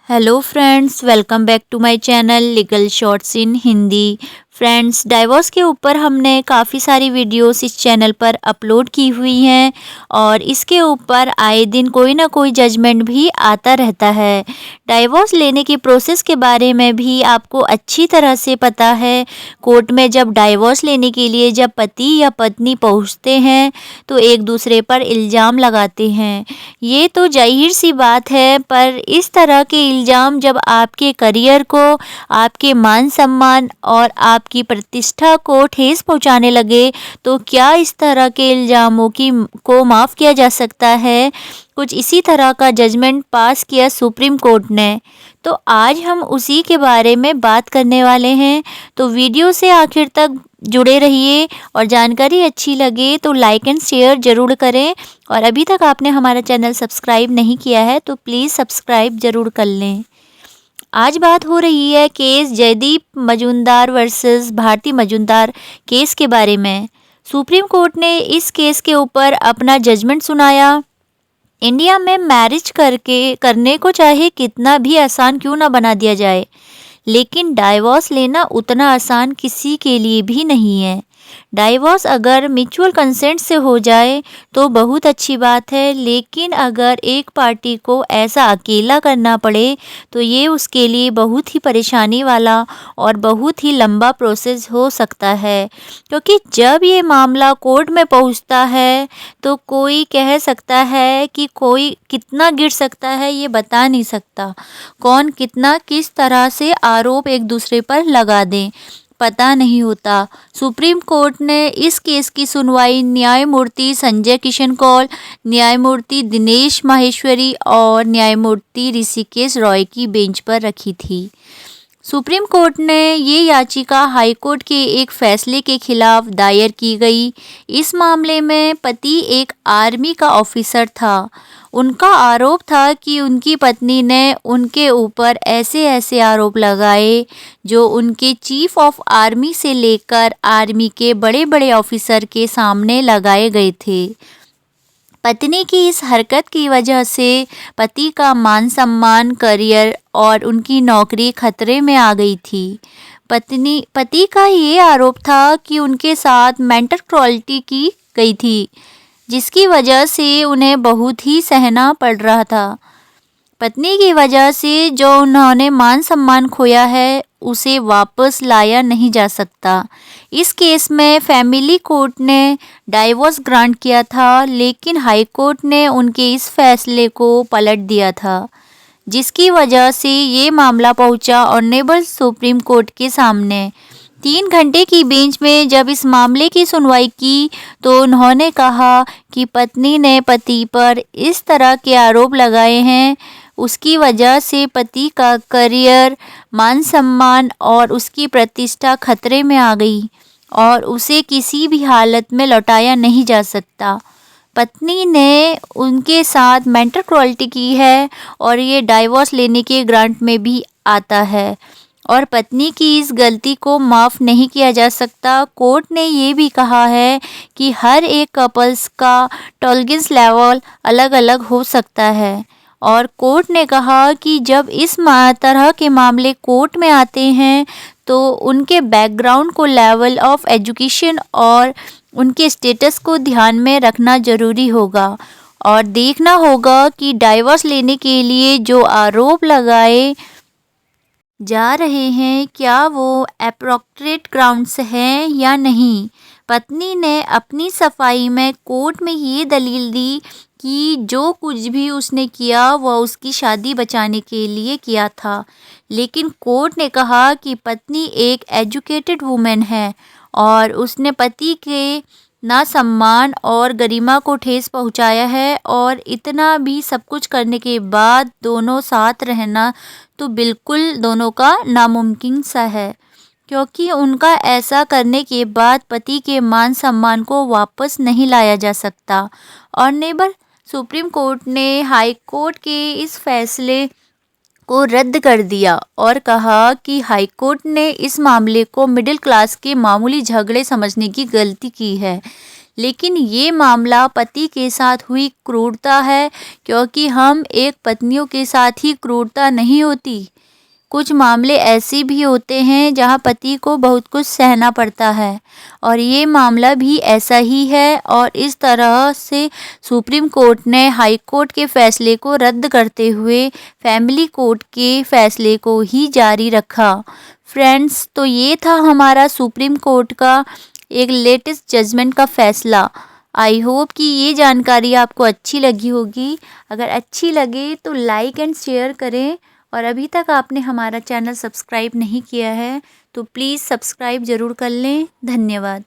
Hello friends, welcome back to my channel legal shorts in Hindi. Friends, divorce के ऊपर हमने काफ़ी सारी वीडियोस इस चैनल पर अपलोड की हुई हैं और इसके ऊपर आए दिन कोई ना कोई जजमेंट भी आता रहता है। डाइवोर्स लेने की प्रोसेस के बारे में भी आपको अच्छी तरह से पता है। कोर्ट में जब डाइवोर्स लेने के लिए जब पति या पत्नी पहुंचते हैं तो एक दूसरे पर इल्ज़ाम लगाते हैं। ये तो जाहिर सी बात है, पर इस तरह के इल्ज़ाम जब आपके करियर को, आपके मान सम्मान और आपकी प्रतिष्ठा को ठेस पहुंचाने लगे तो क्या इस तरह के इल्ज़ामों की को माफ़ किया जा सकता है? कुछ इसी तरह का जजमेंट पास किया सुप्रीम कोर्ट ने। तो आज हम उसी के बारे में बात करने वाले हैं, तो वीडियो से आखिर तक जुड़े रहिए और जानकारी अच्छी लगे तो लाइक एंड शेयर ज़रूर करें। और अभी तक आपने हमारा चैनल सब्सक्राइब नहीं किया है तो प्लीज़ सब्सक्राइब ज़रूर कर लें। आज बात हो रही है case Jaydeep Majumdar versus Bharti Majumdar case के बारे में। सुप्रीम कोर्ट ने इस केस के ऊपर अपना जजमेंट सुनाया। इंडिया में मैरिज करने को चाहे कितना भी आसान क्यों ना बना दिया जाए, लेकिन डाइवोर्स लेना उतना आसान किसी के लिए भी नहीं है। डाइवोर्स अगर म्यूचुअल कंसेंट से हो जाए तो बहुत अच्छी बात है, लेकिन अगर एक पार्टी को ऐसा अकेला करना पड़े तो ये उसके लिए बहुत ही परेशानी वाला और बहुत ही लंबा प्रोसेस हो सकता है। क्योंकि जब ये मामला कोर्ट में पहुंचता है तो कोई कह सकता है कि कोई कितना गिर सकता है ये बता नहीं सकता। कौन कितना किस तरह से आरोप एक दूसरे पर लगा दें, पता नहीं होता। सुप्रीम कोर्ट ने इस केस की सुनवाई न्यायमूर्ति संजय किशन कौल, न्यायमूर्ति दिनेश माहेश्वरी और न्यायमूर्ति ऋषिकेश रॉय की बेंच पर रखी थी। सुप्रीम कोर्ट ने ये याचिका हाई कोर्ट के एक फैसले के खिलाफ दायर की गई। इस मामले में पति एक आर्मी का ऑफिसर था। उनका आरोप था कि उनकी पत्नी ने उनके ऊपर ऐसे ऐसे आरोप लगाए जो उनके चीफ ऑफ आर्मी से लेकर आर्मी के बड़े बड़े ऑफिसर के सामने लगाए गए थे। पत्नी की इस हरकत की वजह से पति का मान सम्मान, करियर और उनकी नौकरी खतरे में आ गई थी। पति का ये आरोप था कि उनके साथ मेंटल क्रूरता की गई थी, जिसकी वजह से उन्हें बहुत ही सहना पड़ रहा था। पत्नी की वजह से जो उन्होंने मान सम्मान खोया है उसे वापस लाया नहीं जा सकता। इस केस में फैमिली कोर्ट ने डाइवोर्स ग्रांट किया था, लेकिन हाई कोर्ट ने उनके इस फैसले को पलट दिया था, जिसकी वजह से ये मामला पहुंचा ऑनरेबल सुप्रीम कोर्ट के सामने। 3 घंटे की बेंच में जब इस मामले की सुनवाई की तो उन्होंने कहा कि पत्नी ने पति पर इस तरह के आरोप लगाए हैं, उसकी वजह से पति का करियर, मान सम्मान और उसकी प्रतिष्ठा खतरे में आ गई और उसे किसी भी हालत में लौटाया नहीं जा सकता। पत्नी ने उनके साथ मेंटल क्रूरता की है और ये डाइवोर्स लेने के ग्रांट में भी आता है और पत्नी की इस गलती को माफ़ नहीं किया जा सकता। कोर्ट ने ये भी कहा है कि हर एक कपल्स का टॉलरेंस लेवल अलग अलग हो सकता है और कोर्ट ने कहा कि जब इस तरह के मामले कोर्ट में आते हैं तो उनके बैकग्राउंड को, लेवल ऑफ एजुकेशन और उनके स्टेटस को ध्यान में रखना ज़रूरी होगा और देखना होगा कि डाइवोर्स लेने के लिए जो आरोप लगाए जा रहे हैं क्या वो एप्रोप्रिएट ग्राउंड्स हैं या नहीं। पत्नी ने अपनी सफाई में कोर्ट में ये दलील दी कि जो कुछ भी उसने किया वह उसकी शादी बचाने के लिए किया था, लेकिन कोर्ट ने कहा कि पत्नी एक एजुकेटेड वुमेन है और उसने पति के ना सम्मान और गरिमा को ठेस पहुंचाया है और इतना भी सब कुछ करने के बाद दोनों साथ रहना तो बिल्कुल दोनों का नामुमकिन सा है, क्योंकि उनका ऐसा करने के बाद पति के मान सम्मान को वापस नहीं लाया जा सकता। ऑनरेबल सुप्रीम कोर्ट ने हाई कोर्ट के इस फैसले को रद्द कर दिया और कहा कि हाई कोर्ट ने इस मामले को मिडिल क्लास के मामूली झगड़े समझने की गलती की है, लेकिन ये मामला पति के साथ हुई क्रूरता है, क्योंकि हम एक पत्नियों के साथ ही क्रूरता नहीं होती। कुछ मामले ऐसे भी होते हैं जहां पति को बहुत कुछ सहना पड़ता है, और ये मामला भी ऐसा ही है। और इस तरह से सुप्रीम कोर्ट ने हाई कोर्ट के फैसले को रद्द करते हुए फैमिली कोर्ट के फैसले को ही जारी रखा। फ्रेंड्स, तो ये था हमारा सुप्रीम कोर्ट का एक लेटेस्ट जजमेंट का फैसला। आई होप कि ये जानकारी आपको अच्छी लगी होगी। अगर अच्छी लगे तो लाइक एंड शेयर करें, और अभी तक आपने हमारा चैनल सब्सक्राइब नहीं किया है तो प्लीज़ सब्सक्राइब ज़रूर कर लें। धन्यवाद।